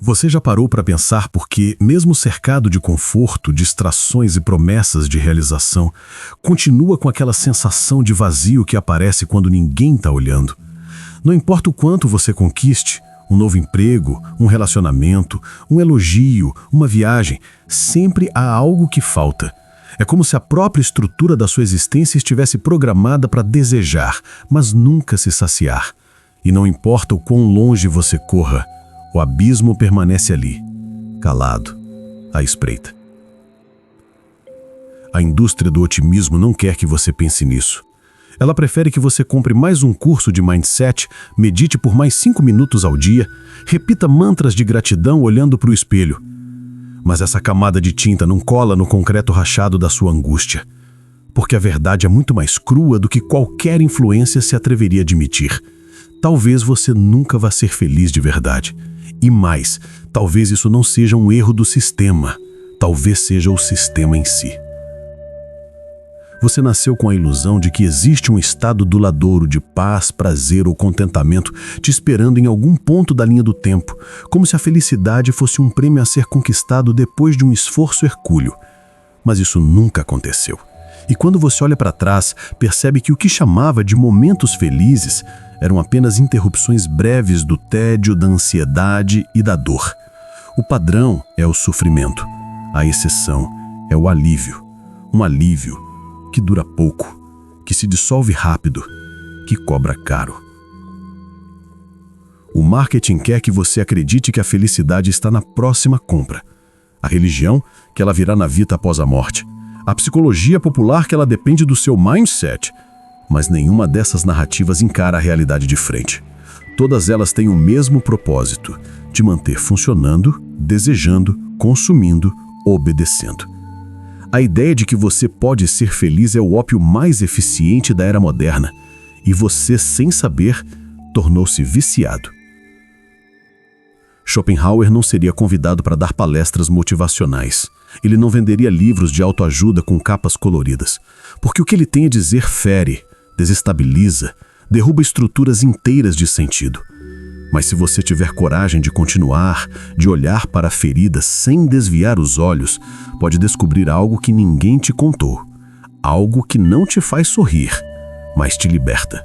Você já parou para pensar por que, mesmo cercado de conforto, distrações e promessas de realização, continua com aquela sensação de vazio que aparece quando ninguém está olhando? Não importa o quanto você conquiste, um novo emprego, um relacionamento, um elogio, uma viagem, sempre há algo que falta. É como se a própria estrutura da sua existência estivesse programada para desejar, mas nunca se saciar. E não importa o quão longe você corra, o abismo permanece ali, calado, à espreita. A indústria do otimismo não quer que você pense nisso. Ela prefere que você compre mais um curso de mindset, medite por mais 5 minutos ao dia, repita mantras de gratidão olhando para o espelho. Mas essa camada de tinta não cola no concreto rachado da sua angústia. Porque a verdade é muito mais crua do que qualquer influência se atreveria a admitir. Talvez você nunca vá ser feliz de verdade. E mais, talvez isso não seja um erro do sistema. Talvez seja o sistema em si. Você nasceu com a ilusão de que existe um estado duradouro de paz, prazer ou contentamento te esperando em algum ponto da linha do tempo, como se a felicidade fosse um prêmio a ser conquistado depois de um esforço hercúleo. Mas isso nunca aconteceu. E quando você olha para trás, percebe que o que chamava de momentos felizes eram apenas interrupções breves do tédio, da ansiedade e da dor. O padrão é o sofrimento. A exceção é o alívio. Um alívio que dura pouco, que se dissolve rápido, que cobra caro. O marketing quer que você acredite que a felicidade está na próxima compra. A religião, que ela virá na vida após a morte. A psicologia popular, que ela depende do seu mindset. Mas nenhuma dessas narrativas encara a realidade de frente. Todas elas têm o mesmo propósito, de manter funcionando, desejando, consumindo, obedecendo. A ideia de que você pode ser feliz é o ópio mais eficiente da era moderna. E você, sem saber, tornou-se viciado. Schopenhauer não seria convidado para dar palestras motivacionais. Ele não venderia livros de autoajuda com capas coloridas. Porque o que ele tem a dizer fere, desestabiliza, derruba estruturas inteiras de sentido. Mas se você tiver coragem de continuar, de olhar para a ferida sem desviar os olhos, pode descobrir algo que ninguém te contou. Algo que não te faz sorrir, mas te liberta.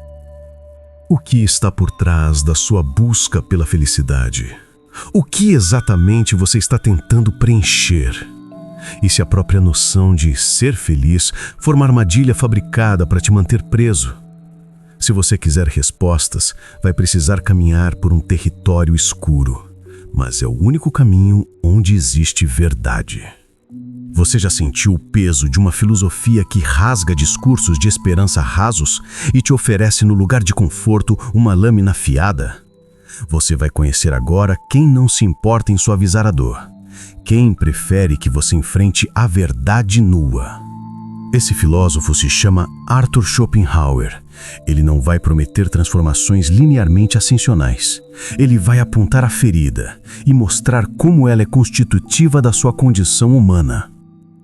O que está por trás da sua busca pela felicidade? O que exatamente você está tentando preencher? E se a própria noção de ser feliz for uma armadilha fabricada para te manter preso? Se você quiser respostas, vai precisar caminhar por um território escuro. Mas é o único caminho onde existe verdade. Você já sentiu o peso de uma filosofia que rasga discursos de esperança rasos e te oferece no lugar de conforto uma lâmina afiada? Você vai conhecer agora quem não se importa em suavizar a dor. Quem prefere que você enfrente a verdade nua. Esse filósofo se chama Arthur Schopenhauer. Ele não vai prometer transformações linearmente ascensionais. Ele vai apontar a ferida e mostrar como ela é constitutiva da sua condição humana.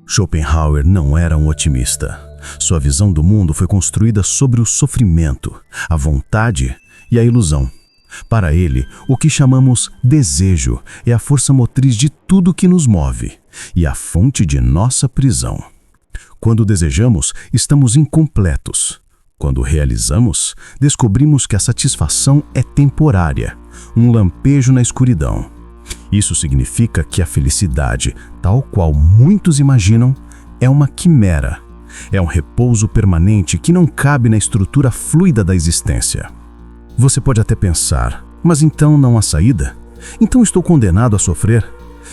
Schopenhauer não era um otimista. Sua visão do mundo foi construída sobre o sofrimento, a vontade e a ilusão. Para ele, o que chamamos desejo é a força motriz de tudo que nos move e a fonte de nossa prisão. Quando desejamos, estamos incompletos. Quando realizamos, descobrimos que a satisfação é temporária, um lampejo na escuridão. Isso significa que a felicidade, tal qual muitos imaginam, é uma quimera. É um repouso permanente que não cabe na estrutura fluida da existência. Você pode até pensar, mas então não há saída? Então estou condenado a sofrer?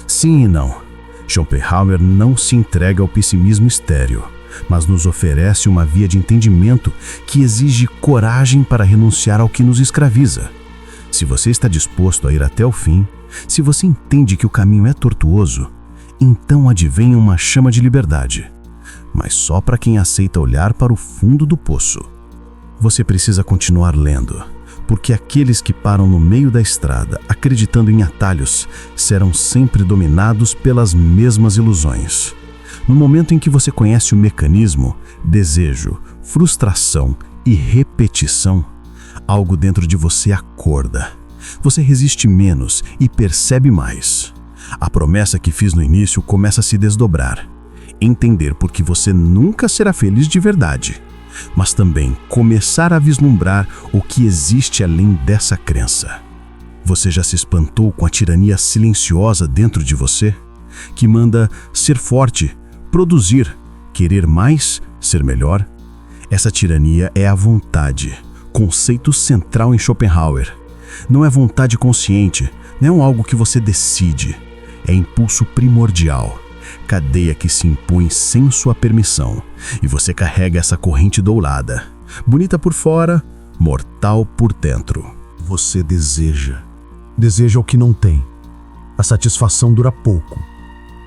Sim e não. Schopenhauer não se entrega ao pessimismo estéril, mas nos oferece uma via de entendimento que exige coragem para renunciar ao que nos escraviza. Se você está disposto a ir até o fim, se você entende que o caminho é tortuoso, então advém uma chama de liberdade. Mas só para quem aceita olhar para o fundo do poço. Você precisa continuar lendo, porque aqueles que param no meio da estrada, acreditando em atalhos, serão sempre dominados pelas mesmas ilusões. No momento em que você conhece o mecanismo, desejo, frustração e repetição, algo dentro de você acorda. Você resiste menos e percebe mais. A promessa que fiz no início começa a se desdobrar. Entender por que você nunca será feliz de verdade, mas também começar a vislumbrar o que existe além dessa crença. Você já se espantou com a tirania silenciosa dentro de você, que manda ser forte, produzir, querer mais, ser melhor? Essa tirania é a vontade, conceito central em Schopenhauer. Não é vontade consciente, não é algo que você decide. É impulso primordial, cadeia que se impõe sem sua permissão. E você carrega essa corrente dourada, bonita por fora, mortal por dentro. Você deseja o que não tem. A satisfação dura pouco,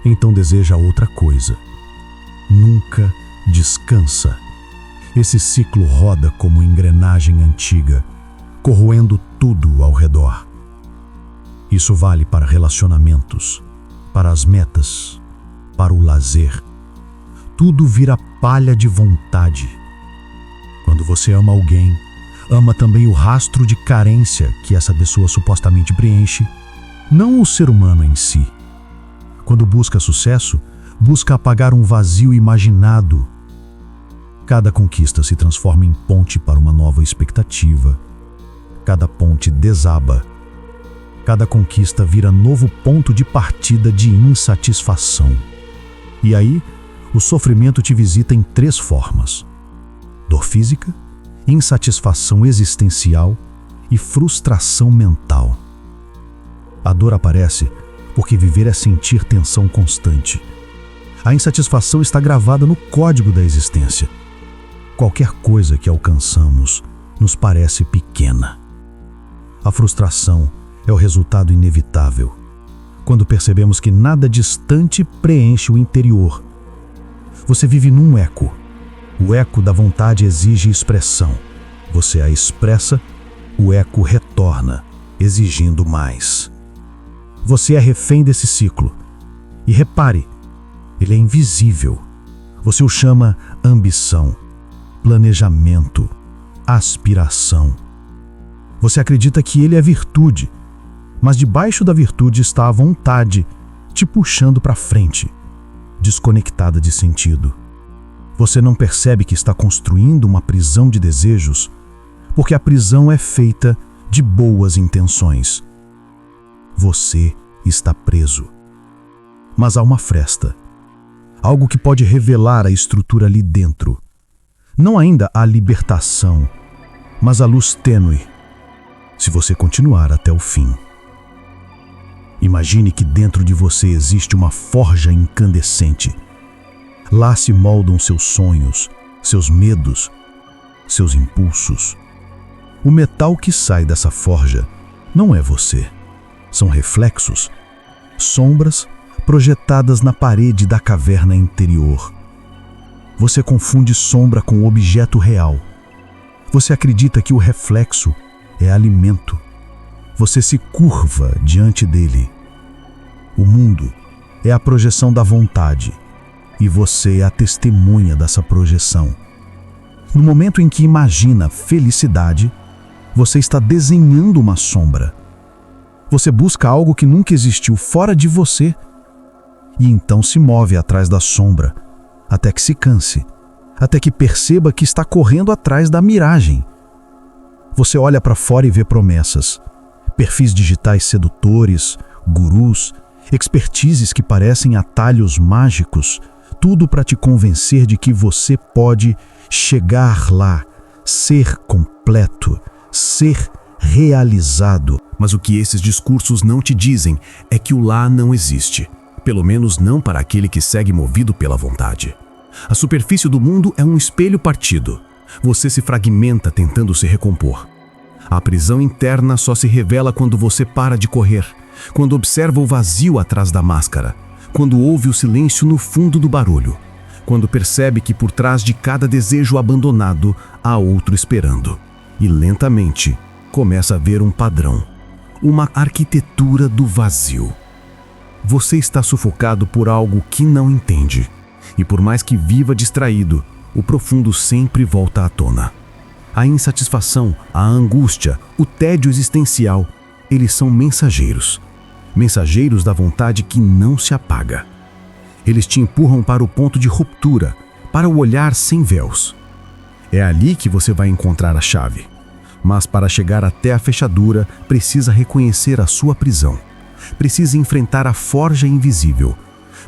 então deseja outra coisa. Nunca descansa. Esse ciclo roda como engrenagem antiga, corroendo tudo ao redor. Isso vale para relacionamentos, para as metas, para o lazer. Tudo vira palha de vontade. Quando você ama alguém, ama também o rastro de carência que essa pessoa supostamente preenche, não o ser humano em si. Quando busca sucesso, busca apagar um vazio imaginado. Cada conquista se transforma em ponte para uma nova expectativa. Cada ponte desaba. Cada conquista vira novo ponto de partida de insatisfação. E aí, o sofrimento te visita em 3 formas: dor física, insatisfação existencial e frustração mental. A dor aparece porque viver é sentir tensão constante. A insatisfação está gravada no código da existência. Qualquer coisa que alcançamos nos parece pequena. A frustração é o resultado inevitável, quando percebemos que nada distante preenche o interior. Você vive num eco. O eco da vontade exige expressão. Você a expressa, o eco retorna, exigindo mais. Você é refém desse ciclo. E repare, ele é invisível. Você o chama ambição, planejamento, aspiração. Você acredita que ele é virtude, mas debaixo da virtude está a vontade, te puxando para frente, desconectada de sentido. Você não percebe que está construindo uma prisão de desejos, porque a prisão é feita de boas intenções. Você está preso. Mas há uma fresta, algo que pode revelar a estrutura ali dentro. Não ainda a libertação, mas a luz tênue, se você continuar até o fim. Imagine que dentro de você existe uma forja incandescente. Lá se moldam seus sonhos, seus medos, seus impulsos. O metal que sai dessa forja não é você. São reflexos, sombras projetadas na parede da caverna interior. Você confunde sombra com objeto real. Você acredita que o reflexo é alimento. Você se curva diante dele. O mundo é a projeção da vontade, e você é a testemunha dessa projeção. No momento em que imagina felicidade, você está desenhando uma sombra. Você busca algo que nunca existiu fora de você, e então se move atrás da sombra, até que se canse, até que perceba que está correndo atrás da miragem. Você olha para fora e vê promessas, perfis digitais sedutores, gurus, expertises que parecem atalhos mágicos, tudo para te convencer de que você pode chegar lá, ser completo, ser realizado. Mas o que esses discursos não te dizem é que o lá não existe, pelo menos não para aquele que segue movido pela vontade. A superfície do mundo é um espelho partido. Você se fragmenta tentando se recompor. A prisão interna só se revela quando você para de correr, quando observa o vazio atrás da máscara, quando ouve o silêncio no fundo do barulho, quando percebe que por trás de cada desejo abandonado há outro esperando. E lentamente começa a ver um padrão, uma arquitetura do vazio. Você está sufocado por algo que não entende, e por mais que viva distraído, o profundo sempre volta à tona. A insatisfação, a angústia, o tédio existencial, eles são mensageiros. Mensageiros da vontade que não se apaga. Eles te empurram para o ponto de ruptura, para o olhar sem véus. É ali que você vai encontrar a chave. Mas para chegar até a fechadura, precisa reconhecer a sua prisão. Precisa enfrentar a forja invisível.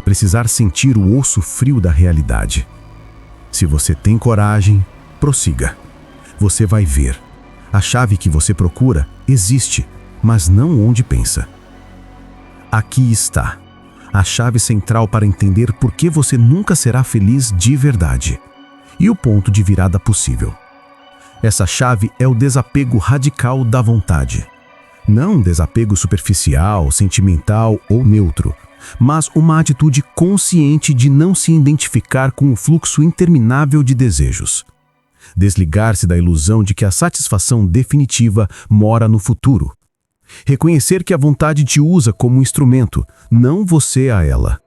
Precisar sentir o osso frio da realidade. Se você tem coragem, prossiga. Você vai ver. A chave que você procura existe, mas não onde pensa. Aqui está. A chave central para entender por que você nunca será feliz de verdade. E o ponto de virada possível. Essa chave é o desapego radical da vontade. Não um desapego superficial, sentimental ou neutro, mas uma atitude consciente de não se identificar com o fluxo interminável de desejos. Desligar-se da ilusão de que a satisfação definitiva mora no futuro. Reconhecer que a vontade te usa como um instrumento, não você a ela.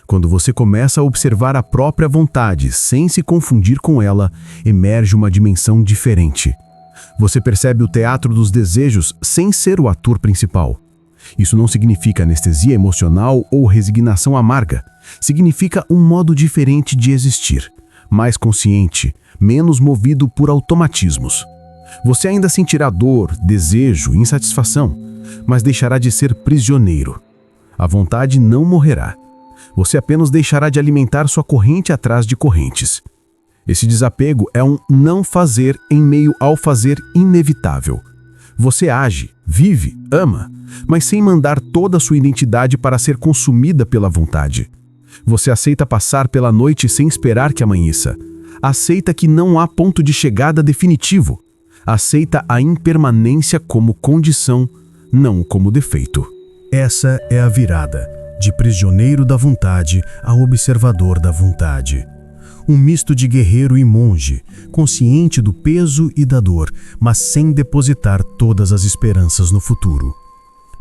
Quando você começa a observar a própria vontade sem se confundir com ela, emerge uma dimensão diferente. Você percebe o teatro dos desejos sem ser o ator principal. Isso não significa anestesia emocional ou resignação amarga. Significa um modo diferente de existir, mais consciente, menos movido por automatismos. Você ainda sentirá dor, desejo, insatisfação, mas deixará de ser prisioneiro. A vontade não morrerá. Você apenas deixará de alimentar sua corrente atrás de correntes. Esse desapego é um não fazer em meio ao fazer inevitável. Você age, vive, ama, mas sem mandar toda a sua identidade para ser consumida pela vontade. Você aceita passar pela noite sem esperar que amanheça. Aceita que não há ponto de chegada definitivo. Aceita a impermanência como condição, não como defeito. Essa é a virada, de prisioneiro da vontade a observador da vontade. Um misto de guerreiro e monge, consciente do peso e da dor, mas sem depositar todas as esperanças no futuro.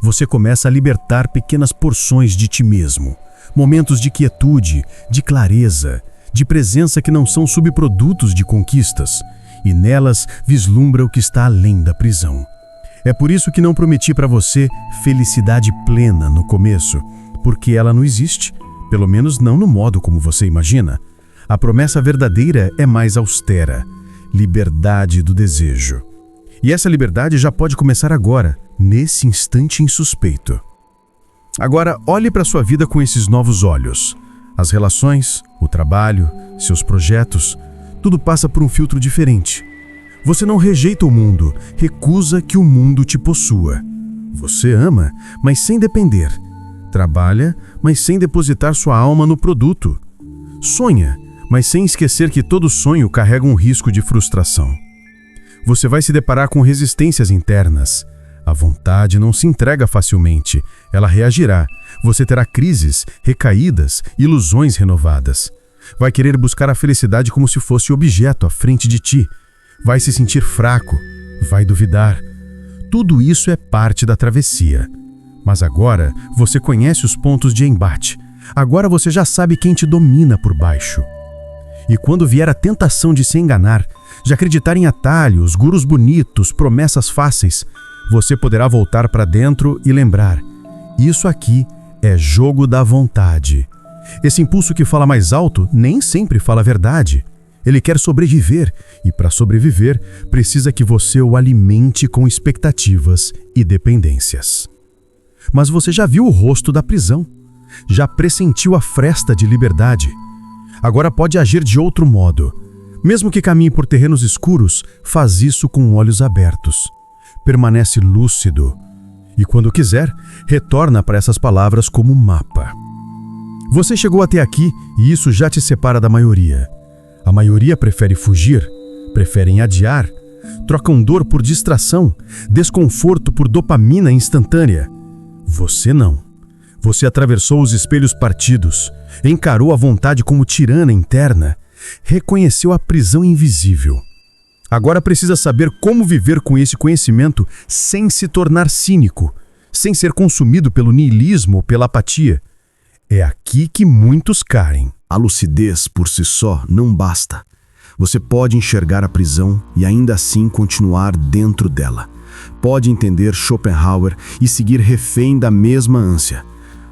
Você começa a libertar pequenas porções de ti mesmo, momentos de quietude, de clareza, de presença que não são subprodutos de conquistas, e nelas vislumbra o que está além da prisão. É por isso que não prometi para você felicidade plena no começo, porque ela não existe, pelo menos não no modo como você imagina. A promessa verdadeira é mais austera, liberdade do desejo. E essa liberdade já pode começar agora, nesse instante insuspeito. Agora, olhe para sua vida com esses novos olhos. As relações, o trabalho, seus projetos, tudo passa por um filtro diferente. Você não rejeita o mundo, recusa que o mundo te possua. Você ama, mas sem depender. Trabalha, mas sem depositar sua alma no produto. Sonha, mas sem esquecer que todo sonho carrega um risco de frustração. Você vai se deparar com resistências internas. A vontade não se entrega facilmente, ela reagirá. Você terá crises, recaídas, ilusões renovadas. Vai querer buscar a felicidade como se fosse objeto à frente de ti. Vai se sentir fraco, vai duvidar. Tudo isso é parte da travessia. Mas agora você conhece os pontos de embate. Agora você já sabe quem te domina por baixo. E quando vier a tentação de se enganar, de acreditar em atalhos, gurus bonitos, promessas fáceis, você poderá voltar para dentro e lembrar: isso aqui é jogo da vontade. Esse impulso que fala mais alto nem sempre fala a verdade. Ele quer sobreviver, e para sobreviver, precisa que você o alimente com expectativas e dependências. Mas você já viu o rosto da prisão, já pressentiu a fresta de liberdade. Agora pode agir de outro modo. Mesmo que caminhe por terrenos escuros, faz isso com olhos abertos. Permanece lúcido. E quando quiser, retorna para essas palavras como mapa. Você chegou até aqui e isso já te separa da maioria. A maioria prefere fugir, preferem adiar, trocam dor por distração, desconforto por dopamina instantânea. Você não. Você atravessou os espelhos partidos, encarou a vontade como tirana interna, reconheceu a prisão invisível. Agora precisa saber como viver com esse conhecimento sem se tornar cínico, sem ser consumido pelo niilismo ou pela apatia. É aqui que muitos caem. A lucidez por si só não basta. Você pode enxergar a prisão e ainda assim continuar dentro dela. Pode entender Schopenhauer e seguir refém da mesma ânsia.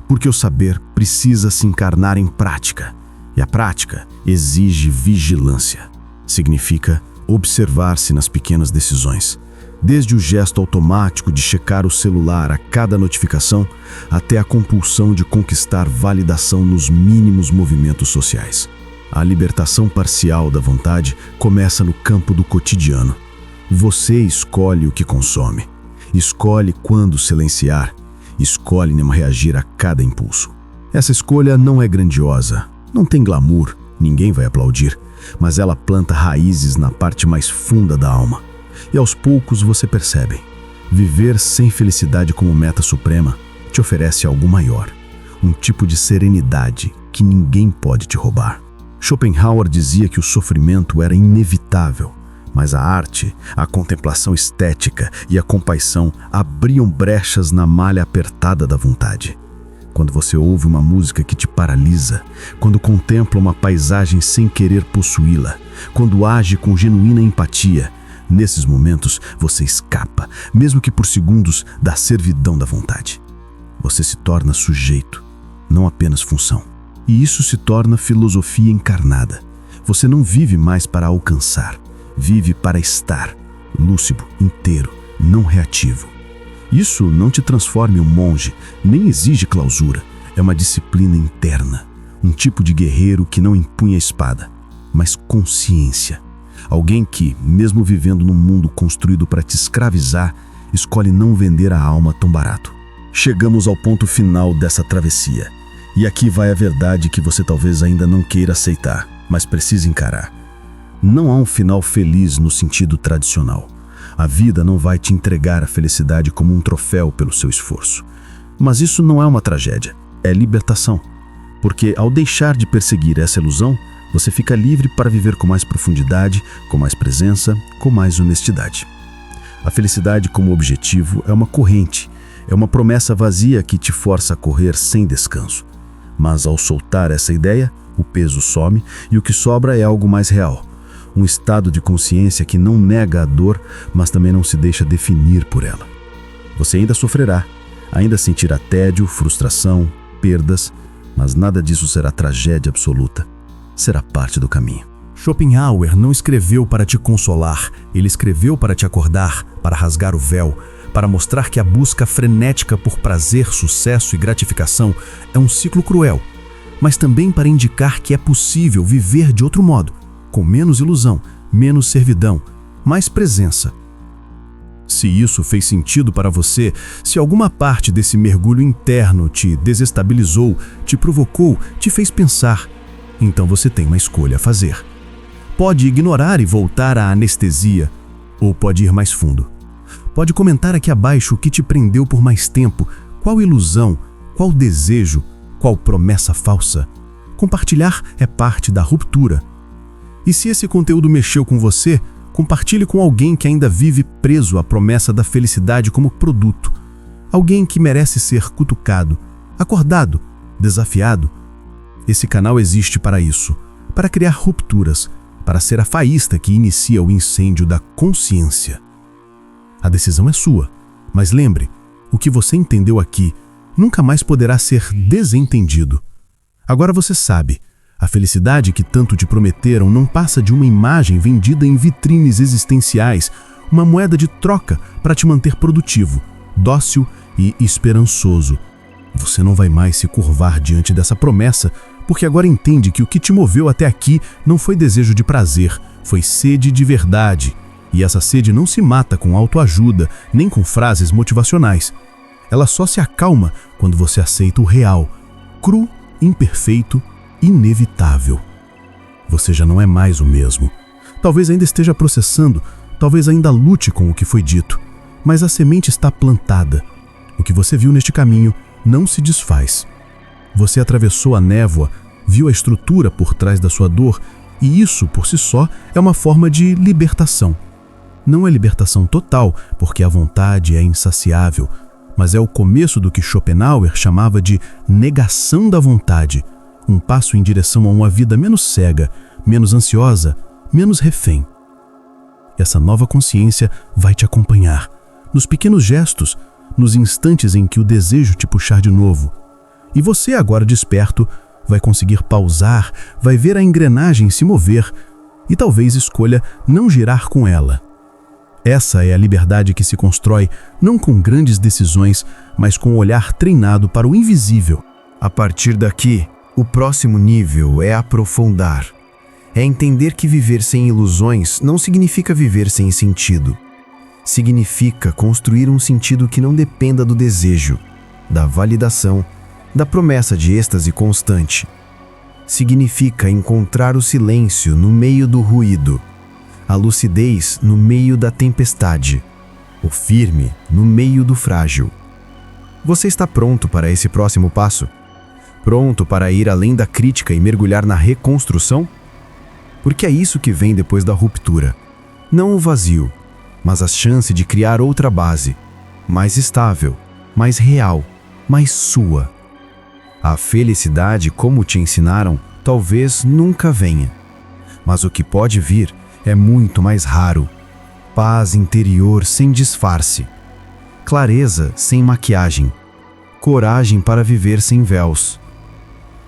Porque o saber precisa se encarnar em prática. E a prática exige vigilância. Significa observar-se nas pequenas decisões. Desde o gesto automático de checar o celular a cada notificação, até a compulsão de conquistar validação nos mínimos movimentos sociais. A libertação parcial da vontade começa no campo do cotidiano. Você escolhe o que consome, escolhe quando silenciar, escolhe não reagir a cada impulso. Essa escolha não é grandiosa, não tem glamour, ninguém vai aplaudir, mas ela planta raízes na parte mais funda da alma. E aos poucos você percebe, viver sem felicidade como meta suprema te oferece algo maior, um tipo de serenidade que ninguém pode te roubar. Schopenhauer dizia que o sofrimento era inevitável, mas a arte, a contemplação estética e a compaixão abriam brechas na malha apertada da vontade. Quando você ouve uma música que te paralisa, quando contempla uma paisagem sem querer possuí-la, quando age com genuína empatia, nesses momentos você escapa, mesmo que por segundos, da servidão da vontade. Você se torna sujeito, não apenas função. E isso se torna filosofia encarnada. Você não vive mais para alcançar, vive para estar, lúcido, inteiro, não reativo. Isso não te transforma em um monge, nem exige clausura. É uma disciplina interna, um tipo de guerreiro que não empunha espada, mas consciência. Alguém que, mesmo vivendo num mundo construído para te escravizar, escolhe não vender a alma tão barato. Chegamos ao ponto final dessa travessia. E aqui vai a verdade que você talvez ainda não queira aceitar, mas precisa encarar. Não há um final feliz no sentido tradicional. A vida não vai te entregar a felicidade como um troféu pelo seu esforço. Mas isso não é uma tragédia, é libertação. Porque ao deixar de perseguir essa ilusão, você fica livre para viver com mais profundidade, com mais presença, com mais honestidade. A felicidade como objetivo é uma corrente, é uma promessa vazia que te força a correr sem descanso. Mas ao soltar essa ideia, o peso some e o que sobra é algo mais real. Um estado de consciência que não nega a dor, mas também não se deixa definir por ela. Você ainda sofrerá, ainda sentirá tédio, frustração, perdas, mas nada disso será tragédia absoluta. Será parte do caminho. Schopenhauer não escreveu para te consolar, ele escreveu para te acordar, para rasgar o véu, para mostrar que a busca frenética por prazer, sucesso e gratificação é um ciclo cruel, mas também para indicar que é possível viver de outro modo, com menos ilusão, menos servidão, mais presença. Se isso fez sentido para você, se alguma parte desse mergulho interno te desestabilizou, te provocou, te fez pensar, então você tem uma escolha a fazer. Pode ignorar e voltar à anestesia, ou pode ir mais fundo. Pode comentar aqui abaixo o que te prendeu por mais tempo, qual ilusão, qual desejo, qual promessa falsa. Compartilhar é parte da ruptura. E se esse conteúdo mexeu com você, compartilhe com alguém que ainda vive preso à promessa da felicidade como produto. Alguém que merece ser cutucado, acordado, desafiado. Esse canal existe para isso, para criar rupturas, para ser a faísca que inicia o incêndio da consciência. A decisão é sua, mas lembre, o que você entendeu aqui nunca mais poderá ser desentendido. Agora você sabe, a felicidade que tanto te prometeram não passa de uma imagem vendida em vitrines existenciais, uma moeda de troca para te manter produtivo, dócil e esperançoso. Você não vai mais se curvar diante dessa promessa, porque agora entende que o que te moveu até aqui não foi desejo de prazer, foi sede de verdade. E essa sede não se mata com autoajuda, nem com frases motivacionais. Ela só se acalma quando você aceita o real, cru, imperfeito, inevitável. Você já não é mais o mesmo. Talvez ainda esteja processando, talvez ainda lute com o que foi dito, mas a semente está plantada. O que você viu neste caminho não se desfaz. Você atravessou a névoa, viu a estrutura por trás da sua dor, e isso, por si só, é uma forma de libertação. Não é libertação total, porque a vontade é insaciável, mas é o começo do que Schopenhauer chamava de negação da vontade, um passo em direção a uma vida menos cega, menos ansiosa, menos refém. Essa nova consciência vai te acompanhar, nos pequenos gestos, nos instantes em que o desejo te puxar de novo. E você, agora desperto, vai conseguir pausar, vai ver a engrenagem se mover e talvez escolha não girar com ela. Essa é a liberdade que se constrói não com grandes decisões, mas com o olhar treinado para o invisível. A partir daqui, o próximo nível é aprofundar. É entender que viver sem ilusões não significa viver sem sentido. Significa construir um sentido que não dependa do desejo, da validação, da promessa de êxtase constante. Significa encontrar o silêncio no meio do ruído, a lucidez no meio da tempestade, o firme no meio do frágil. Você está pronto para esse próximo passo? Pronto para ir além da crítica e mergulhar na reconstrução? Porque é isso que vem depois da ruptura. Não o vazio, mas a chance de criar outra base, mais estável, mais real, mais sua. A felicidade, como te ensinaram, talvez nunca venha. Mas o que pode vir é muito mais raro. Paz interior sem disfarce. Clareza sem maquiagem. Coragem para viver sem véus.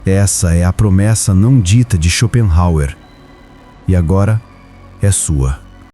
Essa é a promessa não dita de Schopenhauer. E agora é sua.